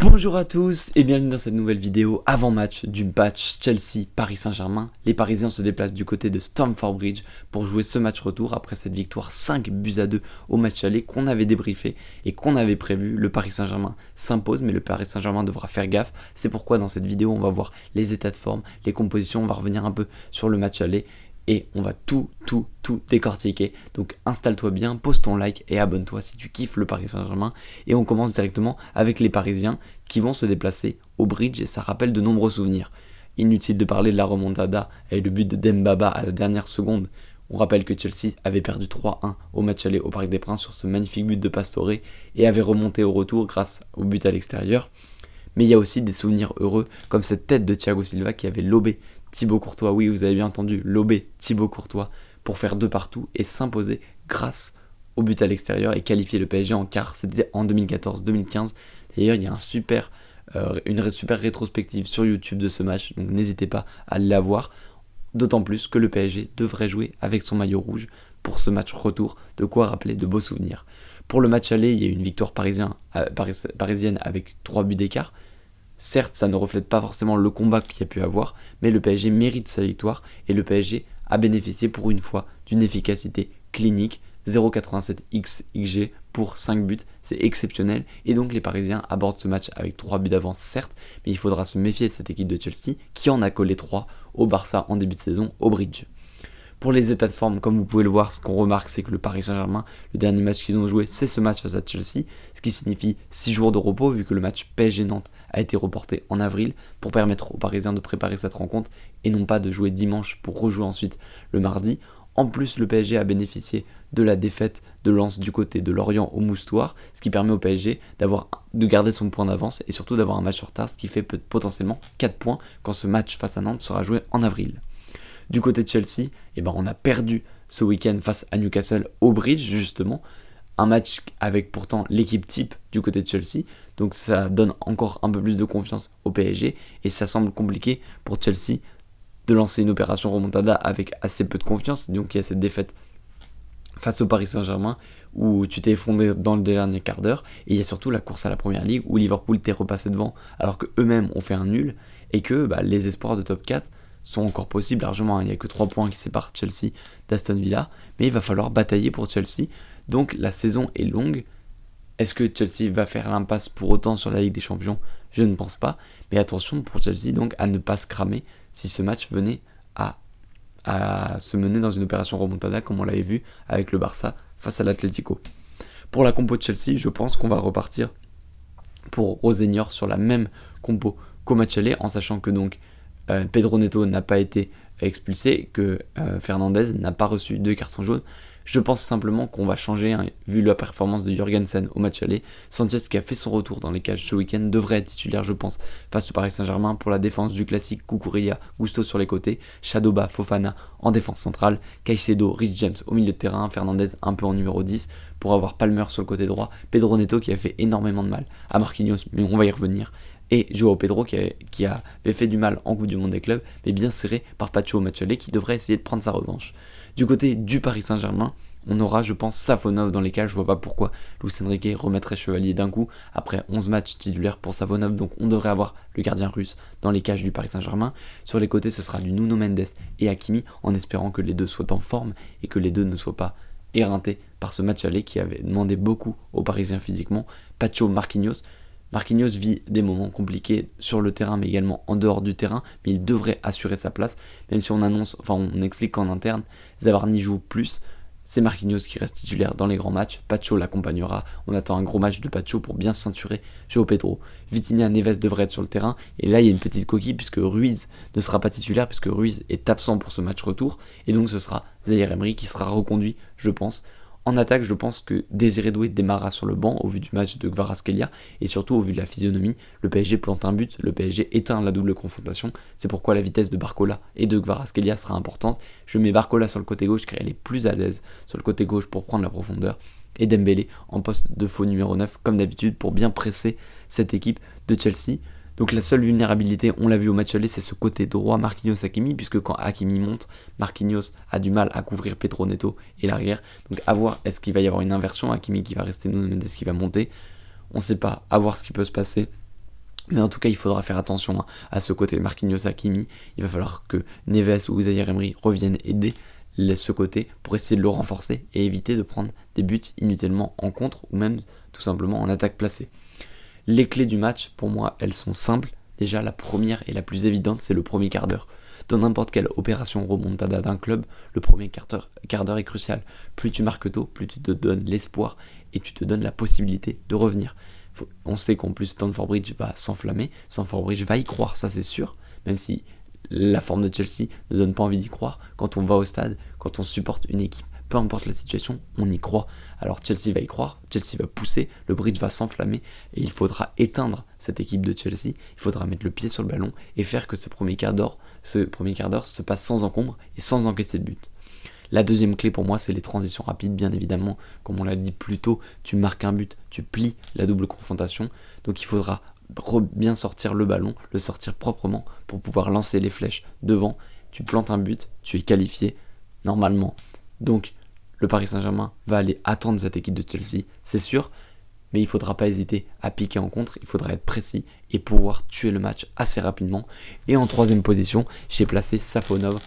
Bonjour à tous et bienvenue dans cette nouvelle vidéo avant-match du match Chelsea-Paris Saint-Germain. Les Parisiens se déplacent du côté de Stamford Bridge pour jouer ce match retour après cette victoire 5-2 au match aller qu'on avait débriefé et qu'on avait prévu. Le Paris Saint-Germain s'impose mais le Paris Saint-Germain devra faire gaffe. C'est pourquoi dans cette vidéo on va voir les états de forme, les compositions, on va revenir un peu sur le match aller. Et on va tout décortiquer. Donc installe-toi bien, pose ton like et abonne-toi si tu kiffes le Paris Saint-Germain. Et on commence directement avec les Parisiens qui vont se déplacer au Bridge et ça rappelle de nombreux souvenirs. Inutile de parler de la remontada et le but de Dembaba à la dernière seconde. On rappelle que Chelsea avait perdu 3-1 au match aller au Parc des Princes sur ce magnifique but de Pastore et avait remonté au retour grâce au but à l'extérieur. Mais il y a aussi des souvenirs heureux comme cette tête de Thiago Silva qui avait lobé Thibaut Courtois, oui vous avez bien entendu, lobé Thibaut Courtois pour faire 2 partout et s'imposer grâce au but à l'extérieur et qualifier le PSG en quart. C'était en 2014-2015. D'ailleurs il y a une super rétrospective sur YouTube de ce match, donc n'hésitez pas à la voir. D'autant plus que le PSG devrait jouer avec son maillot rouge pour ce match retour, de quoi rappeler de beaux souvenirs. Pour le match aller, il y a eu une victoire parisienne avec 3 buts d'écart. Certes, ça ne reflète pas forcément le combat qu'il y a pu avoir, mais le PSG mérite sa victoire et le PSG a bénéficié pour une fois d'une efficacité clinique. 0,87 XG pour 5 buts, c'est exceptionnel. Et donc les Parisiens abordent ce match avec 3 buts d'avance, certes, mais il faudra se méfier de cette équipe de Chelsea qui en a collé 3 au Barça en début de saison au Bridge. Pour les états de forme, comme vous pouvez le voir, ce qu'on remarque, c'est que le Paris Saint-Germain, le dernier match qu'ils ont joué, c'est ce match face à Chelsea, ce qui signifie 6 jours de repos, vu que le match PSG-Nantes a été reporté en avril, pour permettre aux Parisiens de préparer cette rencontre, et non pas de jouer dimanche pour rejouer ensuite le mardi. En plus, le PSG a bénéficié de la défaite de Lens du côté de Lorient au Moustoir, ce qui permet au PSG de garder son point d'avance, et surtout d'avoir un match sur retard, ce qui fait potentiellement 4 points quand ce match face à Nantes sera joué en avril. Du côté de Chelsea, on a perdu ce week-end face à Newcastle au Bridge, justement. Un match avec pourtant l'équipe type du côté de Chelsea. Donc ça donne encore un peu plus de confiance au PSG. Et ça semble compliqué pour Chelsea de lancer une opération remontada avec assez peu de confiance. Donc il y a cette défaite face au Paris Saint-Germain où tu t'es effondré dans le dernier quart d'heure. Et il y a surtout la course à la Première Ligue où Liverpool t'est repassé devant alors qu'eux-mêmes ont fait un nul. Et que les espoirs de top 4 sont encore possibles largement. Il n'y a que 3 points qui séparent Chelsea d'Aston Villa, mais il va falloir batailler pour Chelsea. Donc la saison est longue. Est-ce que Chelsea va faire l'impasse pour autant sur la Ligue des Champions ? Je ne pense pas. Mais attention pour Chelsea donc à ne pas se cramer si ce match venait à se mener dans une opération remontada comme on l'avait vu avec le Barça face à l'Atlético. Pour la compo de Chelsea, je pense qu'on va repartir pour Rosenior sur la même compo qu'au match aller, en sachant que donc Pedro Neto n'a pas été expulsé, que Fernandez n'a pas reçu de carton jaune. Je pense simplement qu'on va changer, vu la performance de Jürgensen au match aller. Sanchez, qui a fait son retour dans les cages ce week-end, devrait être titulaire, je pense, face au Paris Saint-Germain pour la défense du classique Cucurella, Gusto sur les côtés, Chadoba, Fofana en défense centrale, Caicedo, Rich James au milieu de terrain, Fernandez un peu en numéro 10 pour avoir Palmer sur le côté droit, Pedro Neto qui a fait énormément de mal à Marquinhos, mais on va y revenir. Et Joao Pedro qui avait fait du mal en Coupe du Monde des clubs, mais bien serré par Pacho au match aller qui devrait essayer de prendre sa revanche. Du côté du Paris Saint-Germain, on aura, je pense, Savonov dans les cages. Je vois pas pourquoi Luis Enrique remettrait Chevalier d'un coup après 11 matchs titulaires pour Savonov. Donc on devrait avoir le gardien russe dans les cages du Paris Saint-Germain. Sur les côtés, ce sera du Nuno Mendes et Hakimi, en espérant que les deux soient en forme et que les deux ne soient pas éreintés par ce match aller qui avait demandé beaucoup aux Parisiens physiquement. Pacho, Marquinhos vit des moments compliqués sur le terrain mais également en dehors du terrain, mais il devrait assurer sa place, même si on explique qu'en interne, Zabarni joue plus. C'est Marquinhos qui reste titulaire dans les grands matchs, Pacho l'accompagnera, on attend un gros match de Pacho pour bien ceinturer Joao Pedro. Vitinha, Neves devraient être sur le terrain, et là il y a une petite coquille puisque Ruiz ne sera pas titulaire, puisque Ruiz est absent pour ce match retour, et donc ce sera Zaïre Emery qui sera reconduit, je pense. En attaque, je pense que Désiré Doué démarrera sur le banc au vu du match de Kvaratskhelia et surtout au vu de la physionomie. Le PSG plante un but, le PSG éteint la double confrontation. C'est pourquoi la vitesse de Barcola et de Kvaratskhelia sera importante. Je mets Barcola sur le côté gauche car elle est plus à l'aise sur le côté gauche pour prendre la profondeur. Et Dembélé en poste de faux numéro 9 comme d'habitude pour bien presser cette équipe de Chelsea. Donc la seule vulnérabilité, on l'a vu au match aller, c'est ce côté droit Marquinhos-Hakimi, puisque quand Hakimi monte, Marquinhos a du mal à couvrir Pedro Neto et l'arrière. Donc à voir, est-ce qu'il va y avoir une inversion, Hakimi qui va rester, Nuno Mendes qui va monter. On ne sait pas, à voir ce qui peut se passer Mais en tout cas, il faudra faire attention à ce côté Marquinhos Hakimi. Il va falloir que Neves ou Zaïre Emery reviennent aider ce côté pour essayer de le renforcer et éviter de prendre des buts inutilement en contre ou même tout simplement en attaque placée. Les clés du match, pour moi, elles sont simples. Déjà, la première et la plus évidente, c'est le premier quart d'heure. Dans n'importe quelle opération remontada d'un club, le premier quart d'heure est crucial. Plus tu marques tôt, plus tu te donnes l'espoir et tu te donnes la possibilité de revenir. On sait qu'en plus Stamford Bridge va s'enflammer, Stamford Bridge va y croire, ça c'est sûr, même si la forme de Chelsea ne donne pas envie d'y croire. Quand on va au stade, quand on supporte une équipe, peu importe la situation, on y croit. Alors Chelsea va y croire, Chelsea va pousser, le bridge va s'enflammer et il faudra éteindre cette équipe de Chelsea. Il faudra mettre le pied sur le ballon et faire que ce premier quart d'heure se passe sans encombre et sans encaisser de but. La deuxième clé pour moi, c'est les transitions rapides, bien évidemment. Comme on l'a dit plus tôt, tu marques un but, tu plies la double confrontation. Donc il faudra bien sortir le ballon, le sortir proprement pour pouvoir lancer les flèches devant. Tu plantes un but, tu es qualifié normalement. Donc le Paris Saint-Germain va aller attendre cette équipe de Chelsea, c'est sûr. Mais il ne faudra pas hésiter à piquer en contre, il faudra être précis et pouvoir tuer le match assez rapidement. Et en troisième position, j'ai placé Safonov.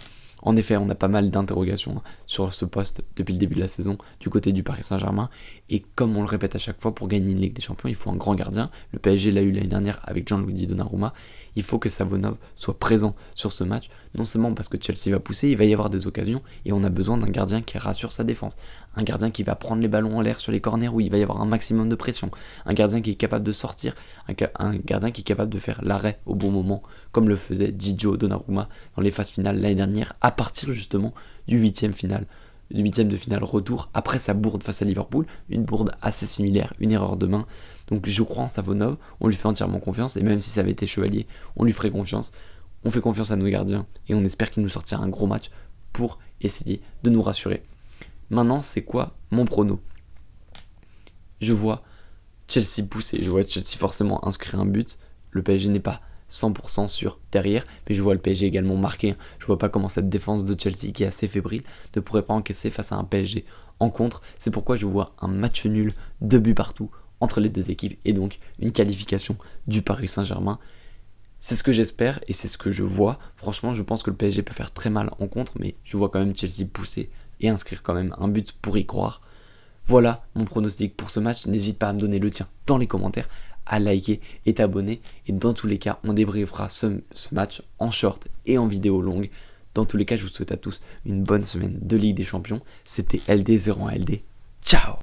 En effet, on a pas mal d'interrogations sur ce poste depuis le début de la saison du côté du Paris Saint-Germain. Et comme on le répète à chaque fois, pour gagner une Ligue des Champions, il faut un grand gardien. Le PSG l'a eu l'année dernière avec Gianluigi Donnarumma. Il faut que Safonov soit présent sur ce match, non seulement parce que Chelsea va pousser, il va y avoir des occasions, et on a besoin d'un gardien qui rassure sa défense. Un gardien qui va prendre les ballons en l'air sur les corners où il va y avoir un maximum de pression. Un gardien qui est capable de sortir, un gardien qui est capable de faire l'arrêt au bon moment, comme le faisait Gigio Donnarumma dans les phases finales l'année dernière, à partir justement du huitième de finale retour, après sa bourde face à Liverpool, une bourde assez similaire, une erreur de main. Donc je crois en Savonov, on lui fait entièrement confiance, et même si ça avait été Chevalier, on lui ferait confiance. On fait confiance à nos gardiens, et on espère qu'il nous sortira un gros match pour essayer de nous rassurer. Maintenant, c'est quoi mon prono ? Je vois Chelsea pousser, je vois Chelsea forcément inscrire un but. Le PSG n'est pas 100% sûr derrière, mais je vois le PSG également marquer. Je vois pas comment cette défense de Chelsea, qui est assez fébrile, ne pourrait pas encaisser face à un PSG en contre. C'est pourquoi je vois un match nul, 2 buts partout entre les deux équipes, et donc une qualification du Paris Saint-Germain. C'est ce que j'espère et c'est ce que je vois. Franchement, je pense que le PSG peut faire très mal en contre, mais je vois quand même Chelsea pousser et inscrire quand même un but pour y croire. Voilà mon pronostic pour ce match. N'hésite pas à me donner le tien dans les commentaires, à liker et t'abonner. Et dans tous les cas, on débriefera ce match en short et en vidéo longue. Dans tous les cas, je vous souhaite à tous une bonne semaine de Ligue des Champions. C'était LD01LD. Ciao!